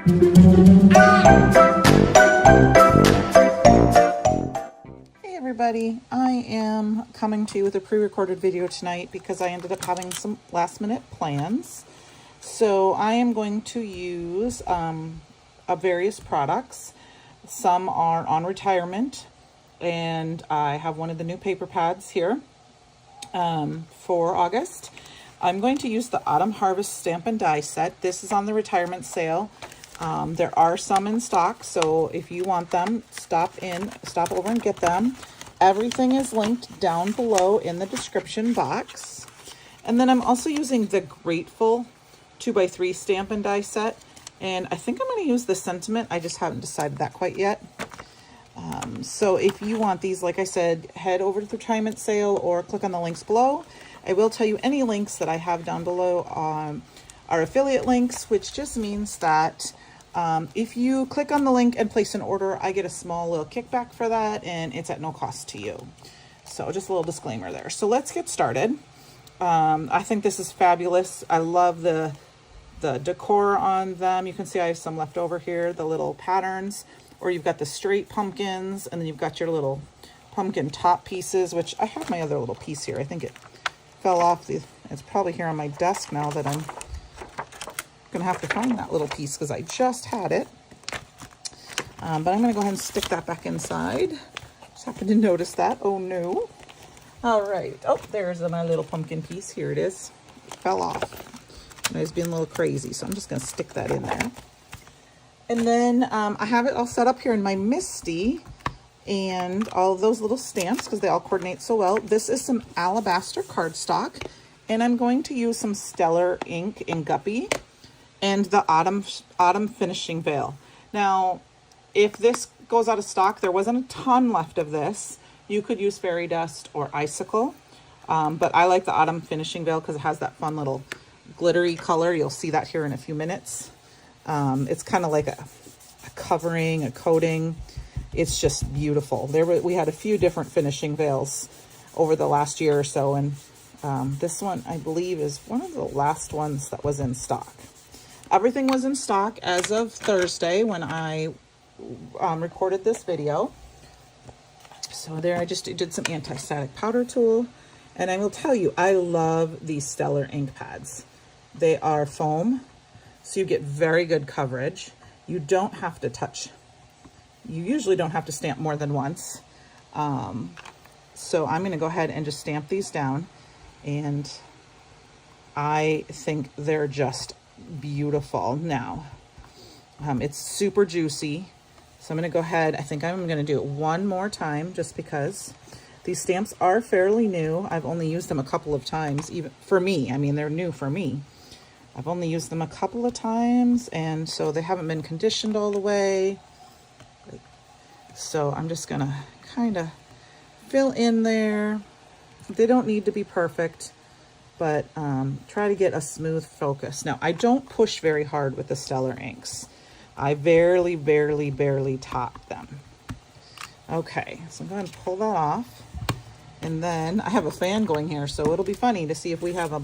Hey everybody, I am coming to you with a pre-recorded video tonight because I ended up having some last minute plans. So I am going to use various products. Some are on retirement, and I have one of the new paper pads here for August. I'm going to use the Autumn Harvest Stamp and Die set. This is on the retirement sale. There are some in stock, so if you want them, stop over and get them. Everything is linked down below in the description box. And then I'm also using the Grateful 2x3 Stamp and Die set. And I think I'm going to use the Sentiment. I just haven't decided that quite yet. So if you want these, like I said, head over to the retirement sale or click on the links below. I will tell you any links that I have down below are affiliate links, which just means that if you click on the link and place an order, I get a small little kickback for that, and it's at no cost to you. So just a little disclaimer there. So let's get started. I think this is fabulous. I love the decor on them. You can see I have some left over here, the little patterns, or you've got the straight pumpkins, and then you've got your little pumpkin top pieces, which I have my other little piece here. I think it fell off. It's probably here on my desk now that I'm gonna have to find that little piece because I just had it. But I'm gonna go ahead and stick that back inside. Just happened to notice that. Oh no. All right. Oh, there's my little pumpkin piece. Here it is. It fell off. And I was being a little crazy, so I'm just gonna stick that in there. And then I have it all set up here in my Misty and all of those little stamps because they all coordinate so well. This is some alabaster cardstock, and I'm going to use some Stellar ink in Guppy and the autumn finishing veil. Now, if this goes out of stock, there wasn't a ton left of this. You could use fairy dust or icicle, but I like the autumn finishing veil because it has that fun little glittery color. You'll see that here in a few minutes. It's kind of like a covering, a coating. It's just beautiful. We had a few different finishing veils over the last year or so, and this one I believe is one of the last ones that was in stock. Everything was in stock as of Thursday when I recorded this video. So there I just did some anti-static powder tool, and I will tell you, I love these Stellar ink pads. They are foam, so you get very good coverage. You don't have to touch. You usually don't have to stamp more than once. So I'm going to go ahead and just stamp these down, and I think they're just beautiful. Now, it's super juicy. So I'm going to go ahead. I think I'm going to do it one more time just because these stamps are fairly new. I've only used them a couple of times, even for me. I mean, they're new for me. I've only used them a couple of times, and so they haven't been conditioned all the way. So I'm just gonna kind of fill in there. They don't need to be perfect, but try to get a smooth focus. Now, I don't push very hard with the Stellar inks. I barely top them. Okay, so I'm going to pull that off. And then I have a fan going here, so it'll be funny to see if we have a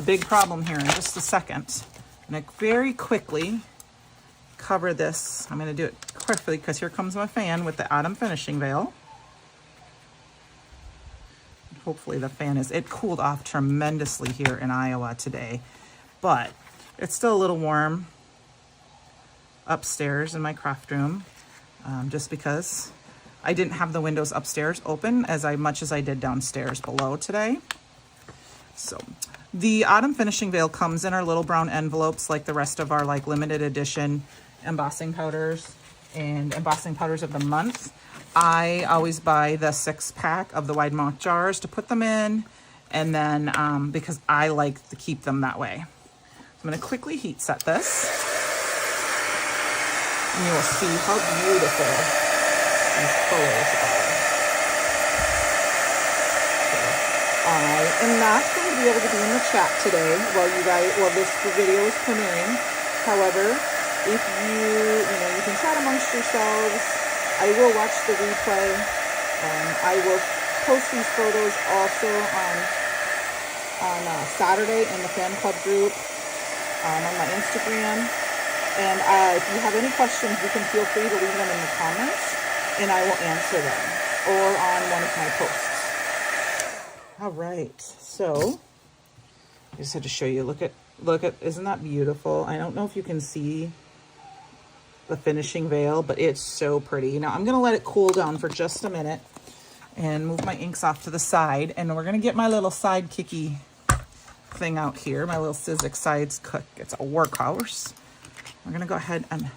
big problem here in just a second. And I very quickly cover this. I'm going to do it quickly because here comes my fan with the autumn finishing veil. Hopefully the fan it cooled off tremendously here in Iowa today, but it's still a little warm upstairs in my craft room, just because I didn't have the windows upstairs open as much as I did downstairs below today. So the autumn finishing veil comes in our little brown envelopes like the rest of our limited edition embossing powders and embossing powders of the month. I always buy the 6-pack of the wide mouth jars to put them in, and then because I like to keep them that way. So I'm going to quickly heat set this, and you will see how beautiful these colors are. So I am not going to be able to be in the chat today while this video is premiering. However, if you can chat amongst yourselves. I will watch the replay. I will post these photos also on Saturday in the fan club group on my Instagram. And if you have any questions, you can feel free to leave them in the comments, and I will answer them, or on one of my posts. All right, so I just had to show you. Look at, isn't that beautiful? I don't know if you can see the finishing veil, but it's so pretty. Now I'm gonna let it cool down for just a minute and move my inks off to the side, and we're gonna get my little sidekicky thing out here, my little Sizzix sides cook. It's a workhorse. We're gonna go ahead and,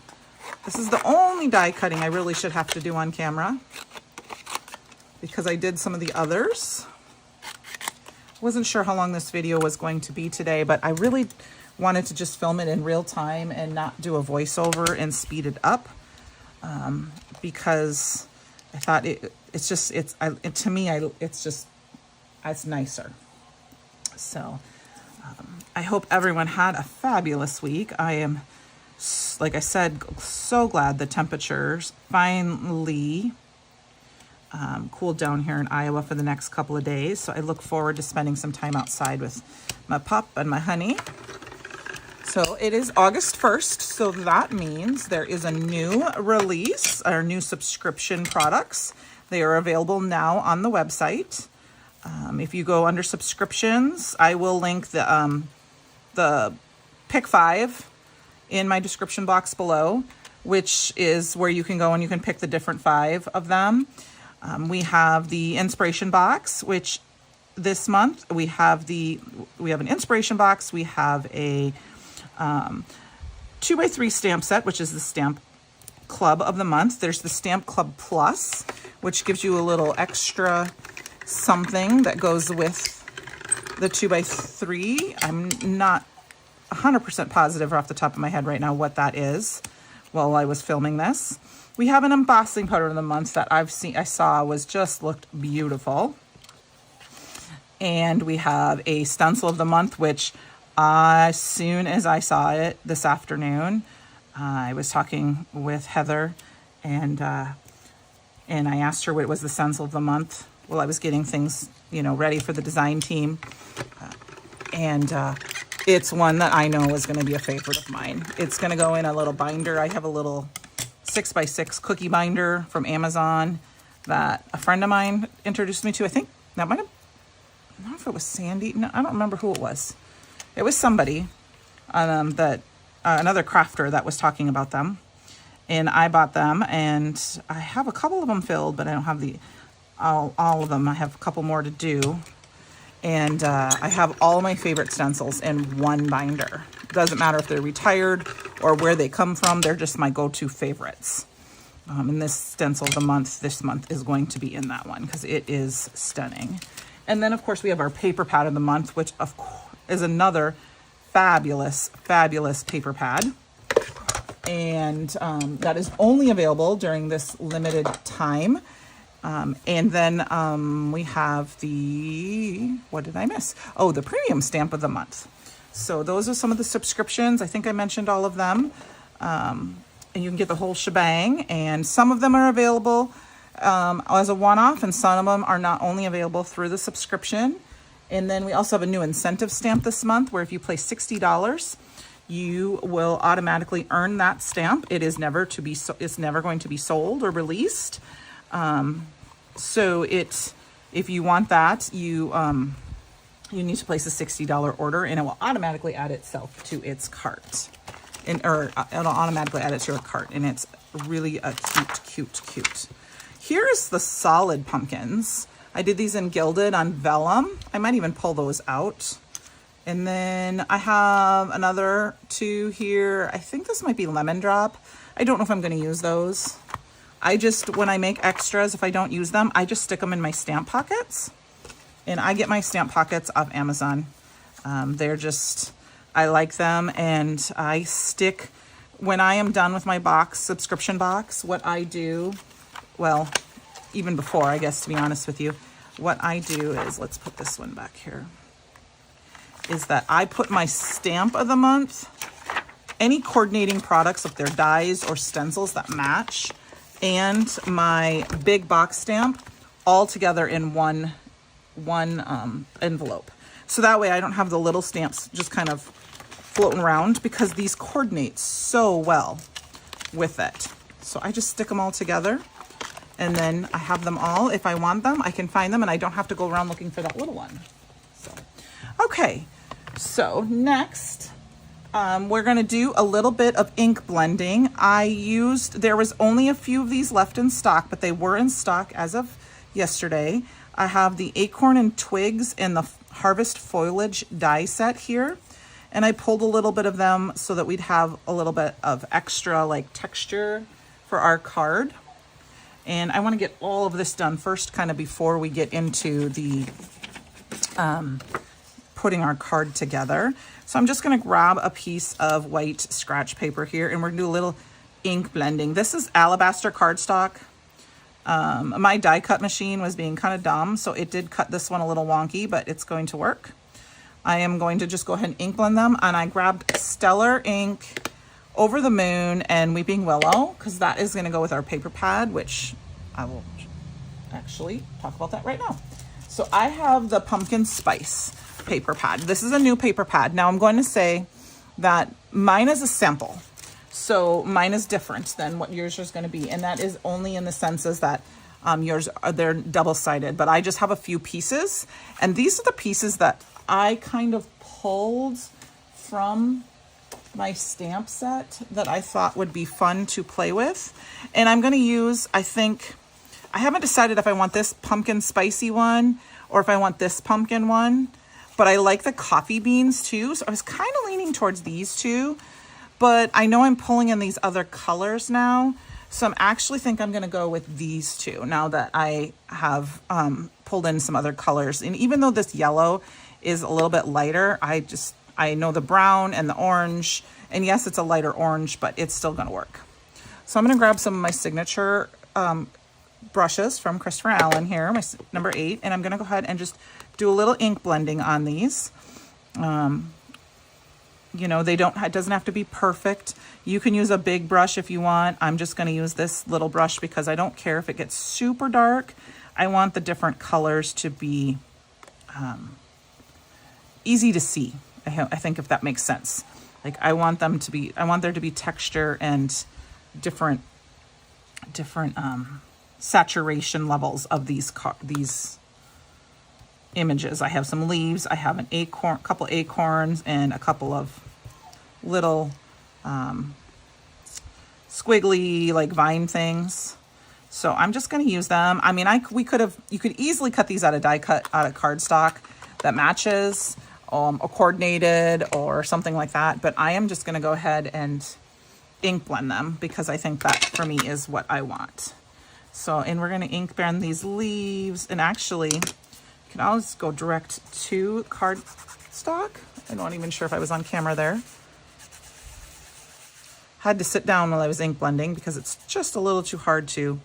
this is the only die cutting I really should have to do on camera because I did some of the others. Wasn't sure how long this video was going to be today, but I really wanted to just film it in real time and not do a voiceover and speed it up, because I thought to me, it's nicer. So I hope everyone had a fabulous week. I am, like I said, so glad the temperatures finally cooled down here in Iowa for the next couple of days. So I look forward to spending some time outside with my pup and my honey. So it is August 1st, so that means there is a new release, or new subscription products. They are available now on the website. If you go under subscriptions, I will link the pick 5 in my description box below, which is where you can go and you can pick the different 5 of them. We have the inspiration box, which this month we have an inspiration box. We have a 2x3 stamp set, which is the stamp club of the month. There's the stamp club plus, which gives you a little extra something that goes with the 2x3. I'm not 100% positive off the top of my head right now what that is while I was filming this. We have an embossing powder of the month that I saw looked beautiful. And we have a stencil of the month, which as soon as I saw it this afternoon, I was talking with Heather, and I asked her what it was the stencil of the month. Well, I was getting things, ready for the design team, and it's one that I know is going to be a favorite of mine. It's going to go in a little binder. I have a little 6x6 cookie binder from Amazon that a friend of mine introduced me to. I think that might have, I don't know if it was Sandy. No, I don't remember who it was. It was somebody that another crafter that was talking about them, and I bought them, and I have a couple of them filled, but I don't have all of them. I have a couple more to do, and I have all my favorite stencils in one binder. Doesn't matter if they're retired or where they come from. They're just my go-to favorites. And this stencil of the month this month is going to be in that one because it is stunning. And then of course we have our paper pad of the month, which of course is another fabulous paper pad. And that is only available during this limited time. And then we have what did I miss? Oh, the premium stamp of the month. So those are some of the subscriptions. I think I mentioned all of them. And you can get the whole shebang. And some of them are available as a one-off, and some of them are not only available through the subscription. And then we also have a new incentive stamp this month, where if you place $60, you will automatically earn that stamp. It is never going to be sold or released. So if you want that, you need to place a $60 order, and it will automatically add itself to its cart, or it'll automatically add it to your cart, and it's really a cute. Here's the solid pumpkins. I did these in gilded on vellum. I might even pull those out. And then I have another 2 here. I think this might be lemon drop. I don't know if I'm going to use those. When I make extras, if I don't use them, I just stick them in my stamp pockets. And I get my stamp pockets off Amazon. I like them, and I stick, when I am done with my subscription box, what I do, well, even before, I guess, to be honest with you, what I do is, let's put this one back here, is that I put my stamp of the month, any coordinating products, if they're dies or stencils that match, and my big box stamp all together in one envelope. So that way I don't have the little stamps just kind of floating around because these coordinate so well with it. So I just stick them all together, and then I have them all. If I want them, I can find them, and I don't have to go around looking for that little one. So, okay, so next, we're gonna do a little bit of ink blending. There was only a few of these left in stock, but they were in stock as of yesterday. I have the Acorn and Twigs and the Harvest Foliage die set here. And I pulled a little bit of them so that we'd have a little bit of extra like texture for our card. And I want to get all of this done first, kind of before we get into the putting our card together. So I'm just going to grab a piece of white scratch paper here, and we're going to do a little ink blending. This is alabaster cardstock. My die cut machine was being kind of dumb, so it did cut this one a little wonky, but it's going to work. I am going to just go ahead and ink blend them, and I grabbed Stellar ink, Over the Moon, and Weeping Willow, because that is going to go with our paper pad, which I will actually talk about that right now. So I have the Pumpkin Spice paper pad. This is a new paper pad. Now I'm going to say that mine is a sample. So mine is different than what yours is going to be. And that is only in the senses that they're double-sided, but I just have a few pieces. And these are the pieces that I kind of pulled from my stamp set that I thought would be fun to play with. And I'm going to use, I haven't decided if I want this pumpkin spicy one or if I want this pumpkin one, but I like the coffee beans too. So I was kind of leaning towards these two, but I know I'm pulling in these other colors now. So I'm actually think I'm going to go with these two now that I have pulled in some other colors. And even though this yellow is a little bit lighter, I know the brown and the orange, and yes, it's a lighter orange, but it's still going to work. So I'm going to grab some of my signature brushes from Christopher Allen here, my number 8, and I'm going to go ahead and just do a little ink blending on these. You know, it doesn't have to be perfect. You can use a big brush if you want. I'm just going to use this little brush because I don't care if it gets super dark. I want the different colors to be easy to see. I think if that makes sense. Like I want there to be texture and different saturation levels of these images. I have some leaves. I have an acorn, couple acorns, and a couple of little squiggly like vine things. So I'm just going to use them. I mean, you could easily cut these out of cardstock that matches, or coordinated or something like that. But I am just going to go ahead and ink blend them because I think that for me is what I want. So, and we're going to ink blend these leaves, and actually you can always go direct to cardstock. I'm not even sure if I was on camera there. Had to sit down while I was ink blending because it's just a little too hard to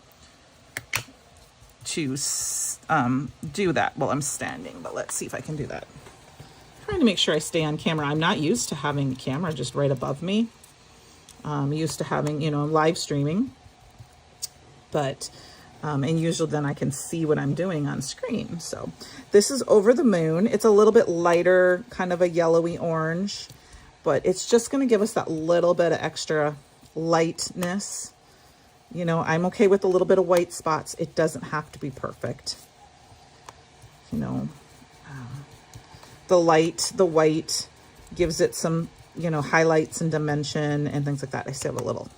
do that while I'm standing, but let's see if I can do that. Trying to make sure I stay on camera. I'm not used to having the camera just right above me. I'm used to having, live streaming, but and usually then I can see what I'm doing on screen. So this is Over the Moon. It's a little bit lighter, kind of a yellowy orange, but it's just going to give us that little bit of extra lightness. I'm okay with a little bit of white spots. It doesn't have to be perfect. The white gives it some, highlights and dimension and things like that. I still have a little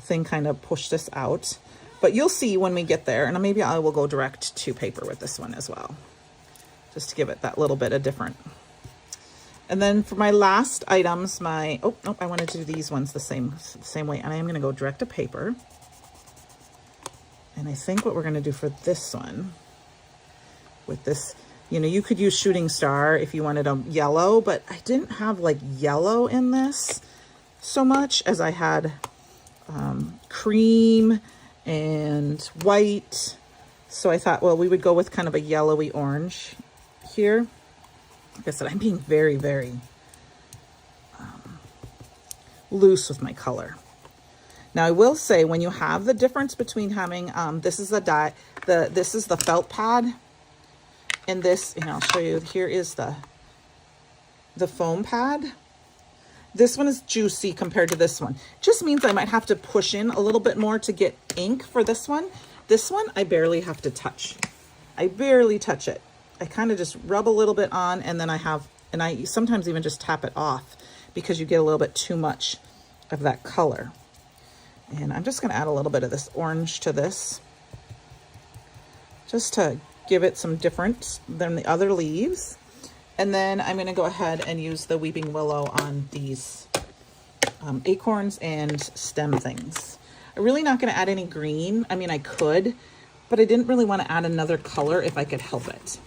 thing kind of push this out, but you'll see when we get there. And maybe I will go direct to paper with this one as well, just to give it that little bit of different. And then for my last items, I wanted to do these ones the same way. And I am going to go direct to paper. And I think what we're going to do for this one with this, you could use Shooting Star if you wanted a yellow, but I didn't have like yellow in this so much as I had cream and white. So I thought, well, we would go with kind of a yellowy orange here. Like I said, I'm being very, very loose with my color. Now I will say, when you have the difference between having, this is the felt pad, and this, I'll show you, here is the foam pad. this one is juicy compared to this one. Just means I might have to push in a little bit more to get ink for this one. This one, I barely have to touch. I barely touch it. I kind of just rub a little bit on, and then I sometimes even just tap it off because you get a little bit too much of that color. And I'm just going to add a little bit of this orange to this, just to give it some difference than the other leaves. And then I'm going to go ahead and use the Weeping Willow on these acorns and stem things. I'm really not going to add any green. I mean, I could, but I didn't really want to add another color if I could help it.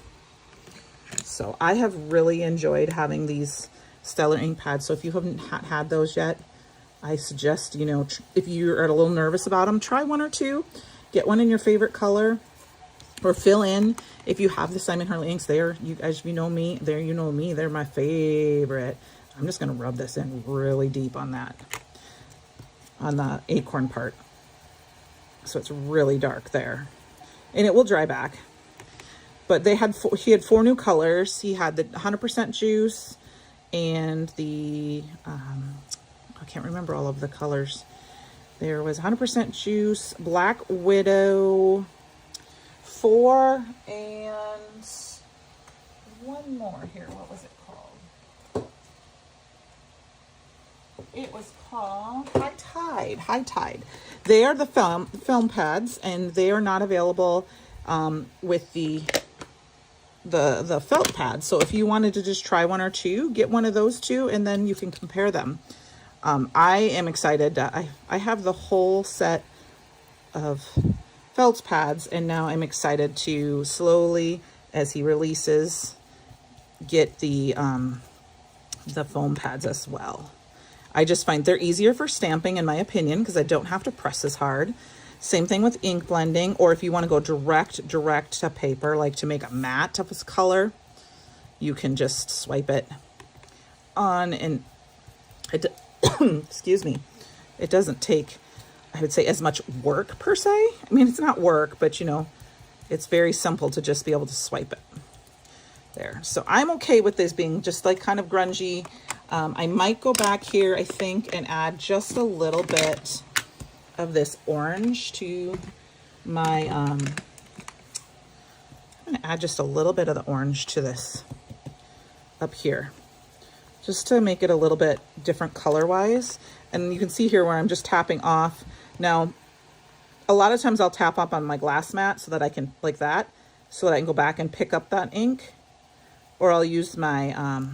So I have really enjoyed having these Stellar ink pads. So if you haven't had those yet, I suggest, you know, if you're a little nervous about them, try one or two. Get one in your favorite color, or fill in. If you have the Simon Harley inks, you guys, you know me, they're my favorite. I'm just going to rub this in really deep on that, on the acorn part, so it's really dark there, and it will dry back. But he had 4 new colors. He had the 100% juice and the I can't remember all of the colors. There was 100% juice, Black Widow, 4, and one more here. What was it called? It was called High Tide. High Tide. They are the film pads, and they are not available with the felt pads. So if you wanted to just try one or two, get one of those two, and then you can compare them. I am excited. I have the whole set of felt pads, and now I'm excited to slowly, as he releases, get the foam pads as well. I just find they're easier for stamping, in my opinion, because I don't have to press as hard. Same thing with ink blending, or if you want to go direct to paper, like to make a matte type of color, you can just swipe it on, and it excuse me, it doesn't take, I would say, as much work per se. I mean, it's not work, but you know, it's very simple to just be able to swipe it there. So I'm okay with this being just like kind of grungy. I might go back here, I think, and add just a little bit of this orange to my, I'm going to add just a little bit of the orange to this up here, just to make it a little bit different color-wise. And you can see here where I'm just tapping off. Now, a lot of times I'll tap up on my glass mat so that I can, like that, so that I can go back and pick up that ink. Or I'll use my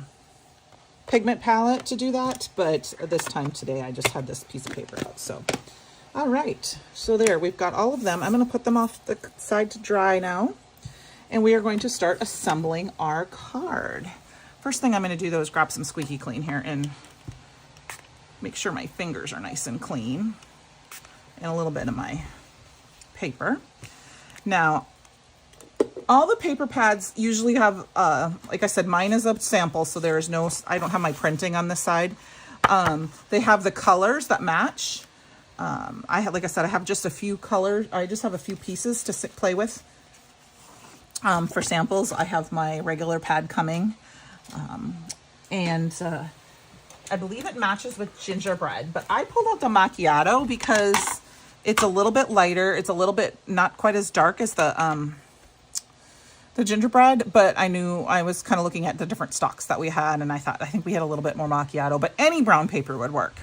pigment palette to do that. But this time today, I just had this piece of paper out. So, all right. So there, we've got all of them. I'm going to put them off the side to dry now. And we are going to start assembling our card. First thing I'm going to do, though, is grab some squeaky clean here and make sure my fingers are nice and clean, and a little bit of my paper. Now, all the paper pads usually have, like I said, mine is a sample, so there is no, I don't have my printing on this side. They have the colors that match. Like I said, I have just a few colors. I just have a few pieces to play with. For samples, I have my regular pad coming. I believe it matches with gingerbread, but I pulled out the macchiato because it's a little bit lighter. It's a little bit not quite as dark as the gingerbread, but I knew, I was kind of looking at the different stocks that we had, and I think we had a little bit more macchiato, but any brown paper would work.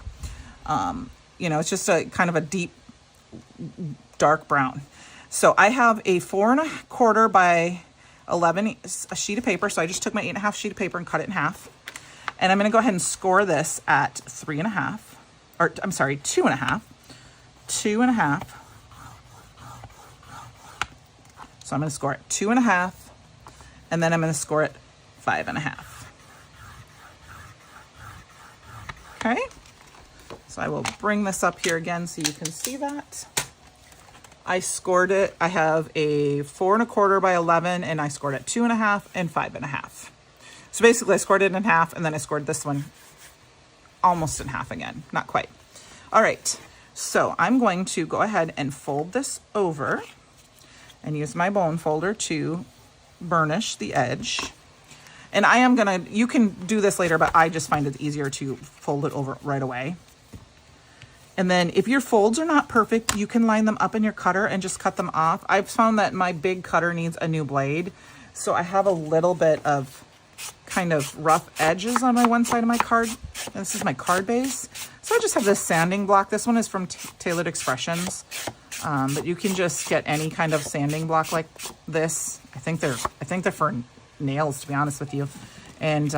You know, it's just a kind of a deep, dark brown. So I have a 4 1/4 by 11 a sheet of paper. So I just took my 8 1/2 sheet of paper and cut it in half. And I'm going to go ahead and score this at 3 1/2, or I'm sorry, 2 1/2, 2 1/2. So I'm going to score it 2 1/2, and then I'm going to score it 5 1/2. Okay. So I will bring this up here again so you can see that. I scored it. I have a 4 1/4 by 11, and I scored it 2 1/2 and 5 1/2. So basically I scored it in half, and then I scored this one almost in half again. Not quite. All right. So I'm going to go ahead and fold this over and use my bone folder to burnish the edge. And I am gonna, you can do this later, but I just find it easier to fold it over right away. And then if your folds are not perfect, you can line them up in your cutter and just cut them off. I've found that my big cutter needs a new blade. So I have a little bit of kind of rough edges on my one side of my card. And this is my Cardbase. So I just have this sanding block. This one is from Tailored Expressions. But you can just get any kind of sanding block like this. I think they're for nails, to be honest with you. And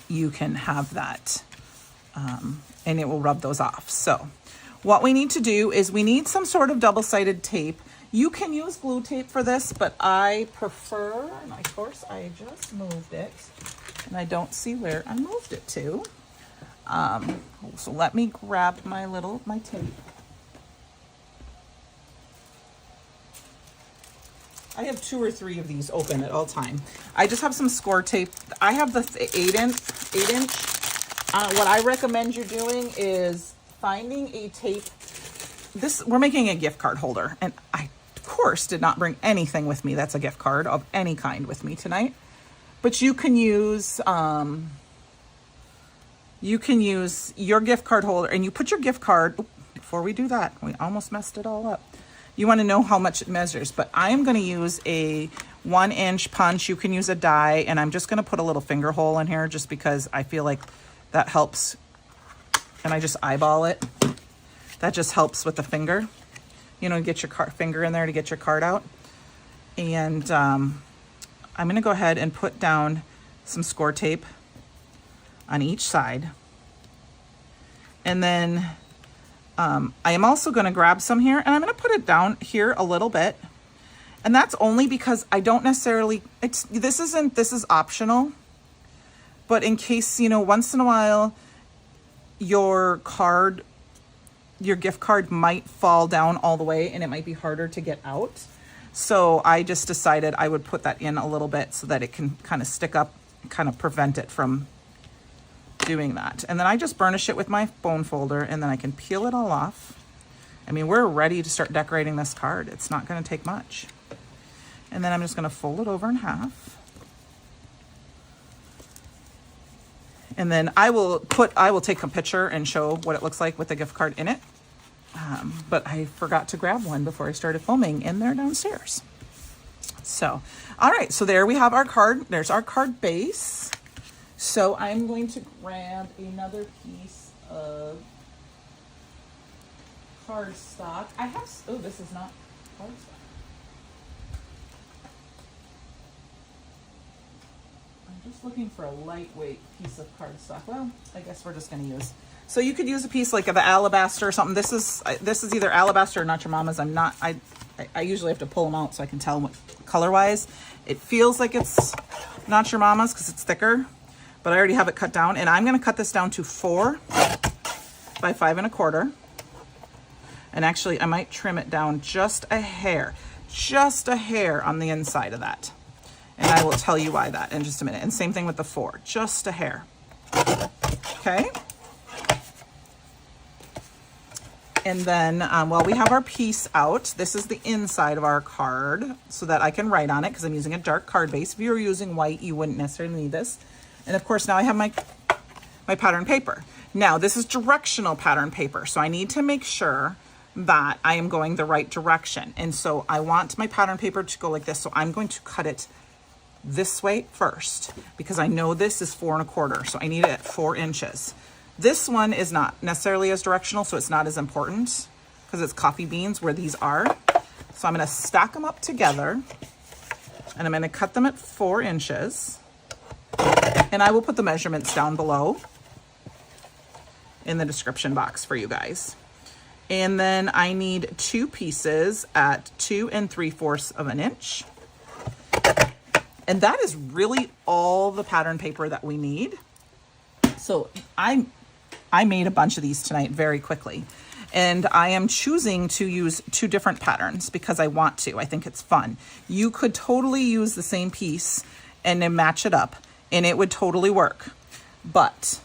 you can have that. And it will rub those off. So what we need to do is we need some sort of double-sided tape. You can use glue tape for this, but I prefer, and of course I just moved it, and I don't see where I moved it to. So let me grab my tape. I have 2 or 3 of these open at all time. I just have some score tape. I have the 8-inch. What I recommend you doing is finding a tape. We're making a gift card holder, and I, of course, did not bring anything with me that's a gift card of any kind with me tonight. But you can use your gift card holder, and you put your gift card. Before we do that, we almost messed it all up. You want to know how much it measures, but I am going to use a 1-inch punch. You can use a die, and I'm just going to put a little finger hole in here just because I feel like that helps. And I just eyeball it. That just helps with the finger. You know, get your finger in there to get your card out. And I'm going to go ahead and put down some score tape on each side. And then I am also going to grab some here, and I'm going to put it down here a little bit. And that's only because I don't necessarily, this is optional. But in case, you know, once in a while, your gift card might fall down all the way and it might be harder to get out. So I just decided I would put that in a little bit so that it can kind of stick up, kind of prevent it from doing that. And then I just burnish it with my bone folder, and then I can peel it all off. I mean, we're ready to start decorating this card. It's not going to take much. And then I'm just going to fold it over in half. And then I will take a picture and show what it looks like with the gift card in it. But I forgot to grab one before I started filming, and they're downstairs. So, all right, so there we have our card. There's our card base. So I'm going to grab another piece of cardstock. This is not cardstock. I'm just looking for a lightweight piece of cardstock. Well, I guess we're just going to use. So you could use a piece like of alabaster or something. This is either alabaster or Not Your Mama's. I usually have to pull them out so I can tell what color-wise. It feels like it's Not Your Mama's because it's thicker, but I already have it cut down. And I'm going to cut this down to 4 by 5 1/4. And actually, I might trim it down just a hair on the inside of that. And I will tell you why that in just a minute. And same thing with the 4, just a hair. Okay. And then while we have our piece out, this is the inside of our card so that I can write on it because I'm using a dark card base. If you were using white, you wouldn't necessarily need this. And of course, now I have my pattern paper. Now, this is directional pattern paper, so I need to make sure that I am going the right direction. And so I want my pattern paper to go like this. So I'm going to cut it this way first because I know this is 4 1/4. So I need it at 4 inches. This one is not necessarily as directional, so it's not as important because it's coffee beans where these are. So I'm going to stack them up together and I'm going to cut them at 4 inches. And I will put the measurements down below in the description box for you guys. And then I need 2 pieces at 2 3/4 of an inch. And that is really all the pattern paper that we need. So I made a bunch of these tonight very quickly. And I am choosing to use 2 different patterns because I want to. I think it's fun. You could totally use the same piece and then match it up and it would totally work. But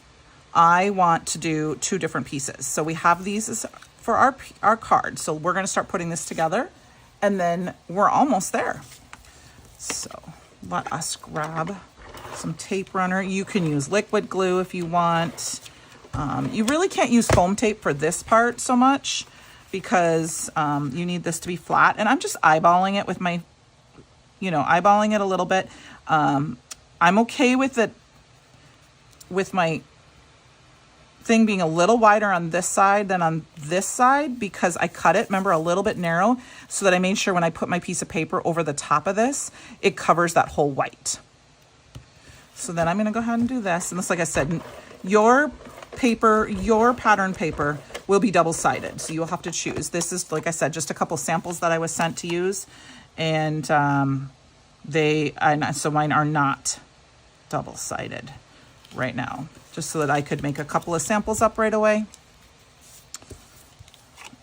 I want to do 2 different pieces. So we have these for our card. So we're going to start putting this together and then we're almost there. So let us grab some tape runner. You can use liquid glue if you want. You really can't use foam tape for this part so much because you need this to be flat. And I'm just eyeballing it with my, eyeballing it a little bit. I'm okay with it, with my thing being a little wider on this side than on this side because I cut it, remember, a little bit narrow so that I made sure when I put my piece of paper over the top of this, it covers that whole white. So then I'm going to go ahead and do this. And this, like I said, your paper, your pattern paper will be double-sided. So you'll have to choose. This is, like I said, just a couple samples that I was sent to use. And so mine are not double-sided right now, just so that I could make a couple of samples up right away.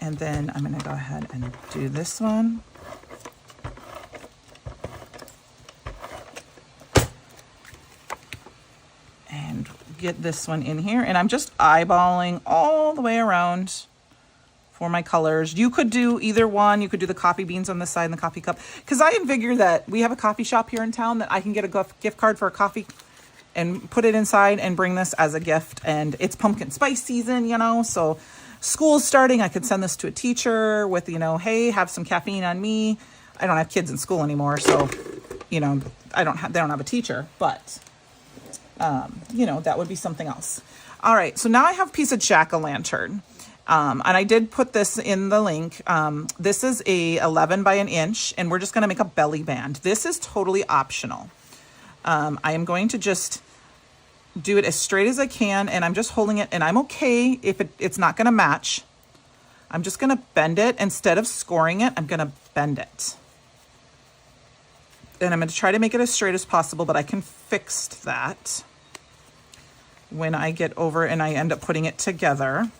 And then I'm going to go ahead and do this one. And get this one in here. And I'm just eyeballing all the way around for my colors. You could do either one. You could do the coffee beans on this side and the coffee cup. Because I figure that we have a coffee shop here in town that I can get a gift card for a coffee and put it inside and bring this as a gift. And it's pumpkin spice season, so school's starting. I could send this to a teacher with, hey, have some caffeine on me. I don't have kids in school anymore, so, they don't have a teacher, but, that would be something else. All right, so now I have a piece of jack-o'-lantern. And I did put this in the link. This is a 11 by an inch, and we're just going to make a belly band. This is totally optional. I am going to just do it as straight as I can, and I'm just holding it, and I'm okay if it's not going to match. I'm just going to bend it. Instead of scoring it, I'm going to bend it. And I'm going to try to make it as straight as possible, but I can fix that when I get over and I end up putting it together.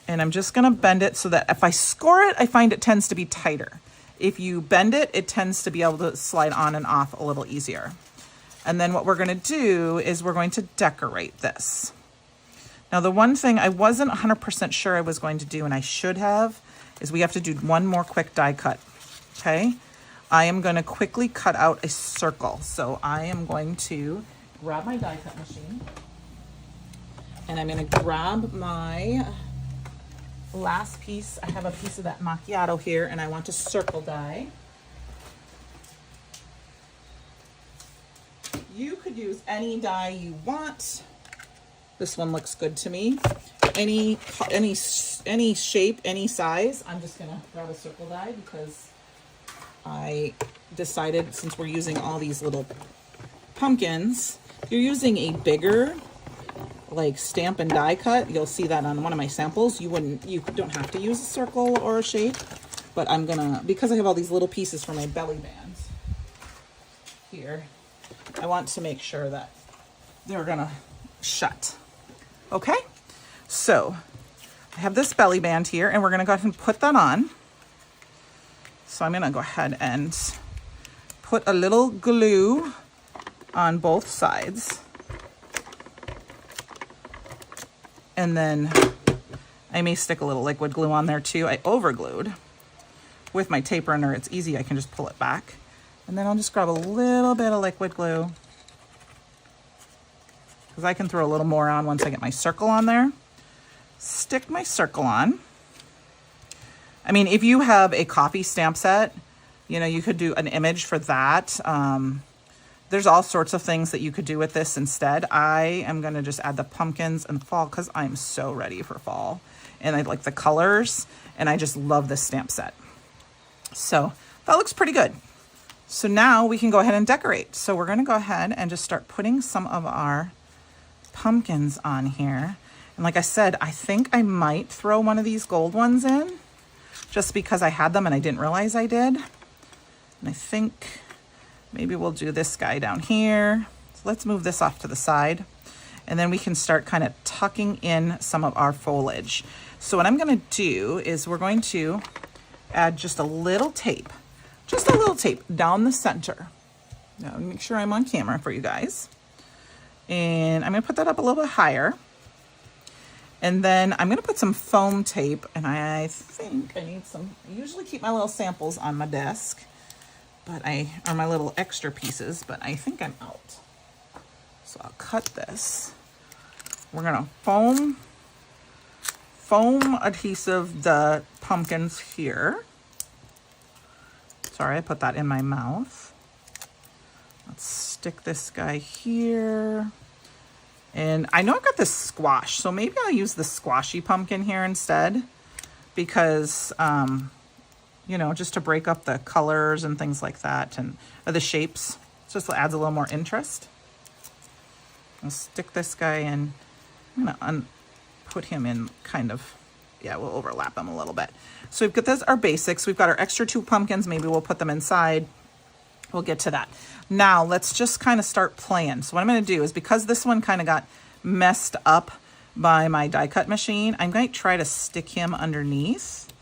And I'm just going to bend it so that if I score it, I find it tends to be tighter. If you bend it, it tends to be able to slide on and off a little easier. And then what we're going to do is we're going to decorate this. Now, the one thing I wasn't 100% sure I was going to do, and I should have, is we have to do one more quick die cut. Okay? I am going to quickly cut out a circle. So I am going to grab my die cut machine, and I'm going to grab my last piece. I have a piece of that macchiato here, and I want to circle die. You could use any die you want. This one looks good to me. Any shape, any size. I'm just gonna grab a circle die because I decided, since we're using all these little pumpkins, if you're using a bigger like stamp and die cut, you'll see that on one of my samples. You don't have to use a circle or a shape, but I'm gonna, because I have all these little pieces for my belly bands here, I want to make sure that they're gonna shut. Okay, so I have this belly band here, and we're gonna go ahead and put that on. So I'm gonna go ahead and put a little glue on both sides. And then I may stick a little liquid glue on there too. I overglued. With my tape runner, it's easy. I can just pull it back. And then I'll just grab a little bit of liquid glue, because I can throw a little more on once I get my circle on there. Stick my circle on. I mean, if you have a coffee stamp set, you could do an image for that. There's all sorts of things that you could do with this instead. I am going to just add the pumpkins and fall because I'm so ready for fall. And I like the colors, and I just love this stamp set. So that looks pretty good. So now we can go ahead and decorate. So we're going to go ahead and just start putting some of our pumpkins on here. And like I said, I think I might throw one of these gold ones in just because I had them and I didn't realize I did. And I think maybe we'll do this guy down here. So let's move this off to the side. And then we can start kind of tucking in some of our foliage. So what I'm going to do is we're going to add just a little tape down the center. Now, make sure I'm on camera for you guys. And I'm going to put that up a little bit higher. And then I'm going to put some foam tape, and I think I need some. I usually keep my little samples on my desk. but are my little extra pieces, but I think I'm out. So I'll cut this. We're gonna foam adhesive the pumpkins here. Sorry, I put that in my mouth. Let's stick this guy here. And I know I've got this squash, so maybe I'll use the squashy pumpkin here instead because, you know, just to break up the colors and things like that and the shapes. It just adds a little more interest. I'll stick this guy in. I'm gonna put him in kind of, yeah, we'll overlap them a little bit. So we've got this, our basics. We've got our extra 2 pumpkins. Maybe we'll put them inside. We'll get to that. Now let's just kind of start playing. So what I'm going to do is, because this one kind of got messed up by my die cut machine, I'm going to try to stick him underneath.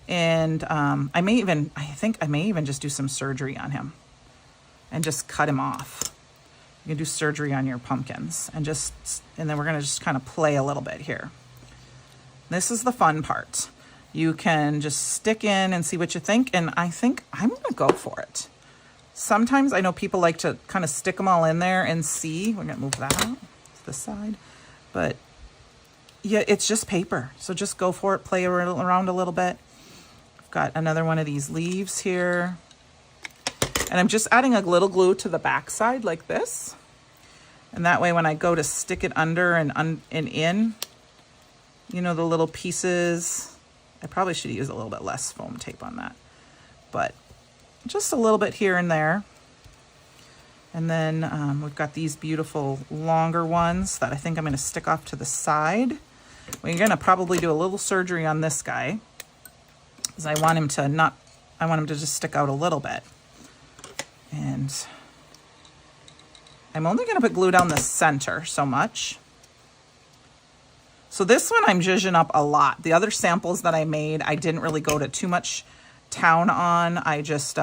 And I think I may even just do some surgery on him and just cut him off. You can do surgery on your pumpkins and then we're going to just kind of play a little bit here. This is the fun part. You can just stick in and see what you think. And I think I'm going to go for it. Sometimes I know people like to kind of stick them all in there and see. We're going to move that out to the side. But yeah, it's just paper. So just go for it. Play around a little bit. I've got another one of these leaves here. And I'm just adding a little glue to the back side like this. And that way when I go to stick it under and in, you know, the little pieces, I probably should use a little bit less foam tape on that. But just a little bit here and there. And then we've got these beautiful longer ones that I think I'm going to stick off to the side. We're going to probably do a little surgery on this guy because I want him to just stick out a little bit. And I'm only going to put glue down the center so much. So this one I'm zhuzhing up a lot. The other samples that I made, I didn't really go to too much town on. I just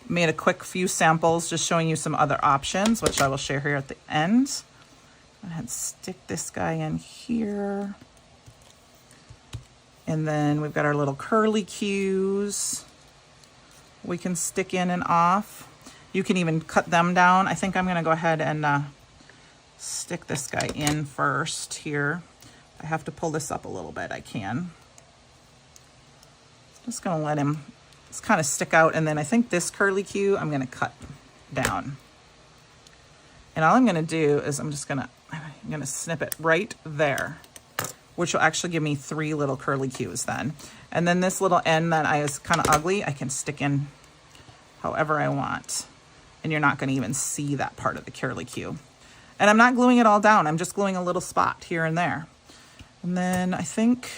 made a quick few samples just showing you some other options, which I will share here at the end. Go ahead and stick this guy in here. And then we've got our little curly cues we can stick in and off. You can even cut them down. I think I'm going to go ahead and stick this guy in first here. I have to pull this up a little bit. I can. Just going to let him just kind of stick out. And then I think this curly cue I'm going to cut down. And all I'm going to do is I'm going to snip it right there, which will actually give me 3 little curly cues then. And then this little end that is kind of ugly, I can stick in however I want. And you're not going to even see that part of the curly cue. And I'm not gluing it all down. I'm just gluing a little spot here and there. And then I think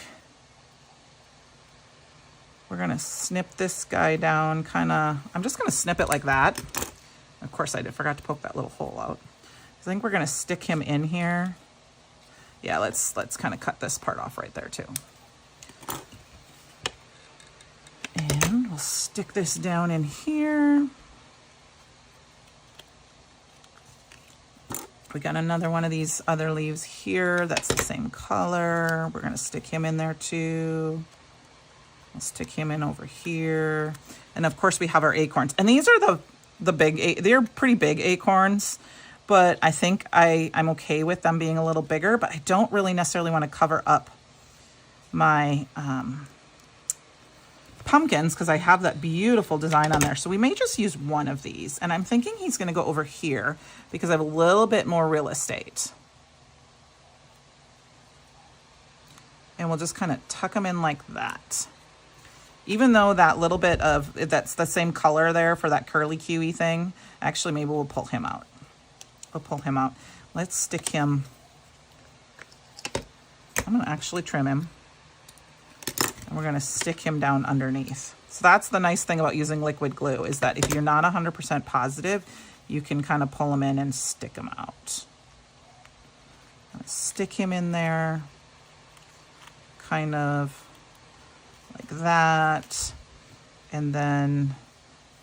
we're going to snip this guy down I'm just going to snip it like that. Of course, I forgot to poke that little hole out. I think we're going to stick him in here. Yeah, let's kind of cut this part off right there too. And we'll stick this down in here. We got another one of these other leaves here that's the same color. We're going to stick him in there too. We'll stick him in over here. And of course we have our acorns. And these are the big, they're pretty big acorns, but I think I'm okay with them being a little bigger, but I don't really necessarily want to cover up my pumpkins because I have that beautiful design on there. So we may just use one of these. And I'm thinking he's going to go over here because I have a little bit more real estate. And we'll just kind of tuck them in like that. Even though that little bit of, that's the same color there for that curly cuey thing, actually maybe we'll pull him out. We'll pull him out. Let's stick him. I'm going to actually trim him. And we're going to stick him down underneath. So that's the nice thing about using liquid glue, is that if you're not 100% positive, you can kind of pull him in and stick him out. Let's stick him in there, kind of like that. And then,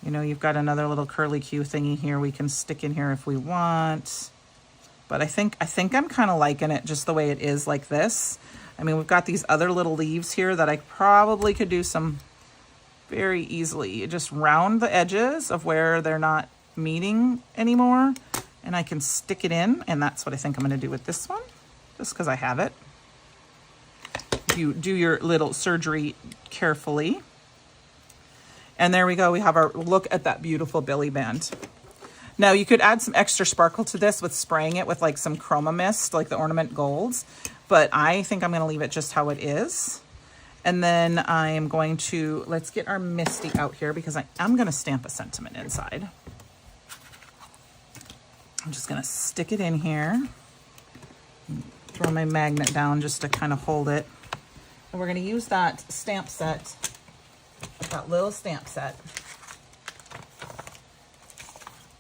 you know, you've got another little curly cue thingy here we can stick in here if we want. But I think I'm kind of liking it just the way it is like this. I mean, we've got these other little leaves here that I probably could do some very easily. You just round the edges of where they're not meeting anymore, and I can stick it in, and that's what I think I'm going to do with this one, just because I have it. You do your little surgery carefully. And there we go. We have our, look at that beautiful belly band. Now you could add some extra sparkle to this with spraying it with like some chroma mist, like the ornament golds, but I think I'm going to leave it just how it is. And then I am going to, let's get our Misty out here because I'm going to stamp a sentiment inside. I'm just going to stick it in here. Throw my magnet down just to kind of hold it. And we're going to use that stamp set, that little stamp set.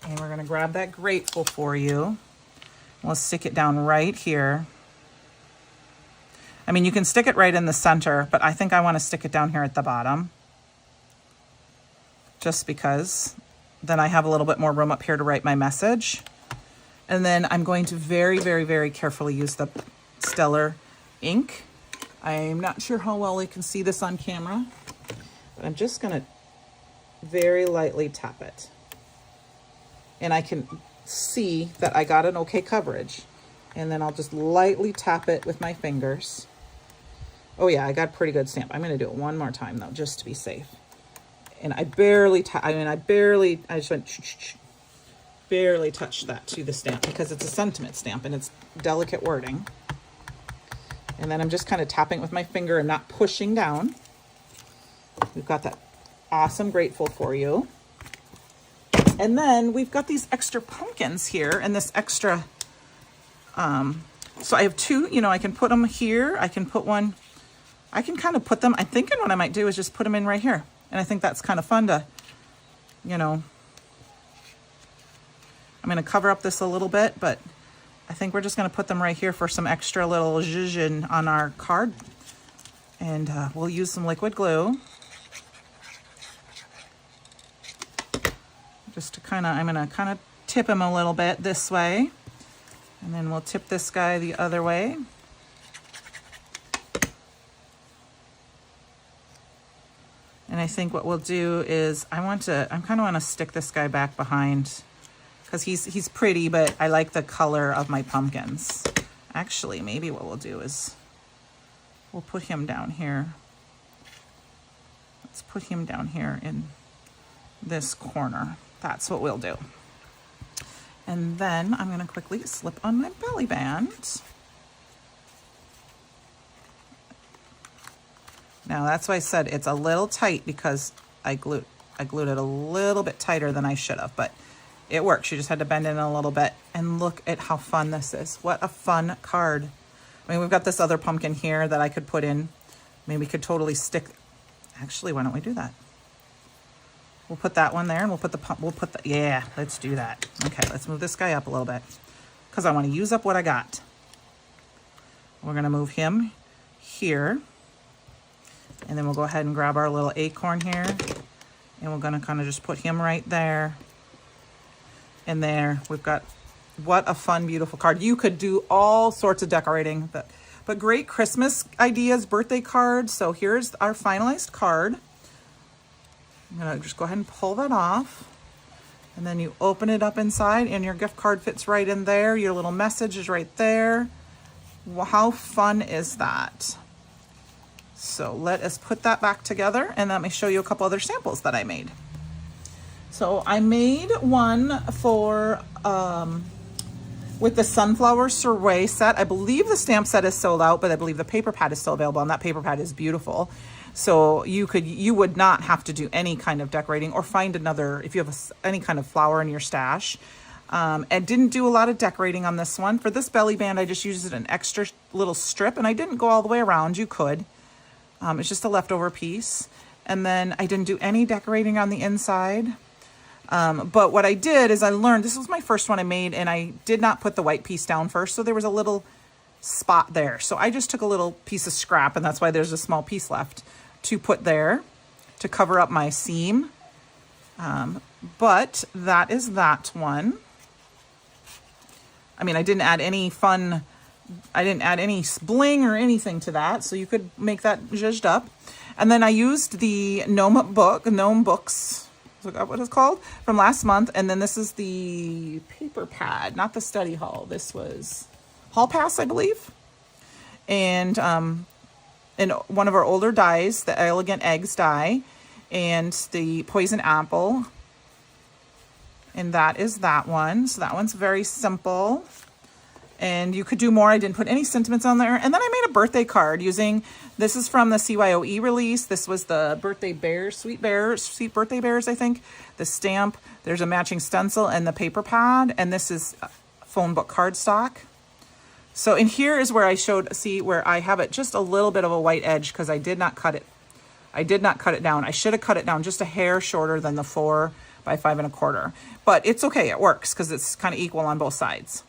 And we're going to grab that Grateful for You. We'll stick it down right here. I mean, you can stick it right in the center, but I think I want to stick it down here at the bottom. Just because then I have a little bit more room up here to write my message. And then I'm going to very, very, very carefully use the Stellar ink. I'm not sure how well you can see this on camera, but I'm just going to very lightly tap it. And I can see that I got an okay coverage. And then I'll just lightly tap it with my fingers. Oh yeah, I got a pretty good stamp. I'm going to do it one more time though, just to be safe. And I barely, I just went, barely touched that to the stamp because it's a sentiment stamp and it's delicate wording. And then I'm just kind of tapping with my finger and not pushing down. We've got that awesome Grateful for You. And then we've got these extra pumpkins here and this extra, so I have two, you know, I can put them here. I can put one, I can kind of put them, I'm thinking what I might do is just put them in right here. And I think that's kind of fun to, you know, I'm going to cover up this a little bit, but I think we're just going to put them right here for some extra little zhuzhin on our card. And we'll use some liquid glue. Just to kind of, I'm going to kind of tip him a little bit this way. And then we'll tip this guy the other way. And I think what we'll do is I kind of want to stick this guy back behind because he's pretty, but I like the color of my pumpkins. Actually, maybe what we'll do is we'll put him down here. Let's put him down here in this corner. That's what we'll do. And then I'm going to quickly slip on my belly band. Now that's why I said it's a little tight because I glued it a little bit tighter than I should have, but it works. You just had to bend it in a little bit. And look at how fun this is. What a fun card. I mean, we've got this other pumpkin here that I could put in. I mean, we could totally stick. Actually, why don't we do that? We'll put that one there and we'll put the, yeah, let's do that. Okay, let's move this guy up a little bit because I want to use up what I got. We're going to move him here. And then we'll go ahead and grab our little acorn here. And we're going to kind of just put him right there. And there, we've got, what a fun, beautiful card. You could do all sorts of decorating, but great Christmas ideas, birthday cards. So here's our finalized card. I'm going to just go ahead and pull that off. And then you open it up inside and your gift card fits right in there. Your little message is right there. Well, how fun is that? So let us put that back together and let me show you a couple other samples that I made. So I made one for, with the Sunflower Sorbet set. I believe the stamp set is sold out, but I believe the paper pad is still available and that paper pad is beautiful. So you would not have to do any kind of decorating or find another, if you have any kind of flower in your stash. I didn't do a lot of decorating on this one. For this belly band, I just used an extra little strip and I didn't go all the way around. You could. It's just a leftover piece. And then I didn't do any decorating on the inside. But what I did is I learned, this was my first one I made and I did not put the white piece down first. So there was a little spot there. So I just took a little piece of scrap and that's why there's a small piece left to put there to cover up my seam. But that is that one. I mean, I didn't add any bling or anything to that. So you could make that zhuzhed up. And then I used the Gnome Books, is that what it's called, from last month. And then this is the paper pad, not the study hall. This was Hall Pass, I believe. And one of our older dies, the Elegant Eggs die, and the Poison Apple. And that is that one. So that one's very simple. And you could do more. I didn't put any sentiments on there. And then I made a birthday card using, this is from the CYOE release. This was the Birthday Bears, Sweet Birthday Bears, I think. The stamp, there's a matching stencil and the paper pad. And this is phone book cardstock. So in here is where I showed, see where I have it just a little bit of a white edge because I did not cut it. I did not cut it down. I should have cut it down just a hair shorter than the 4 by 5 1/4. But it's okay, it works because it's kind of equal on both sides.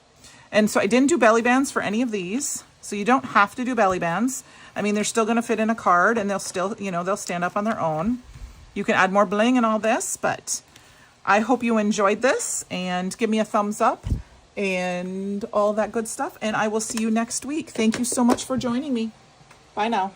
And so I didn't do belly bands for any of these. So you don't have to do belly bands. I mean, they're still going to fit in a card and they'll still, you know, they'll stand up on their own. You can add more bling and all this, but I hope you enjoyed this and give me a thumbs up and all that good stuff. And I will see you next week. Thank you so much for joining me. Bye now.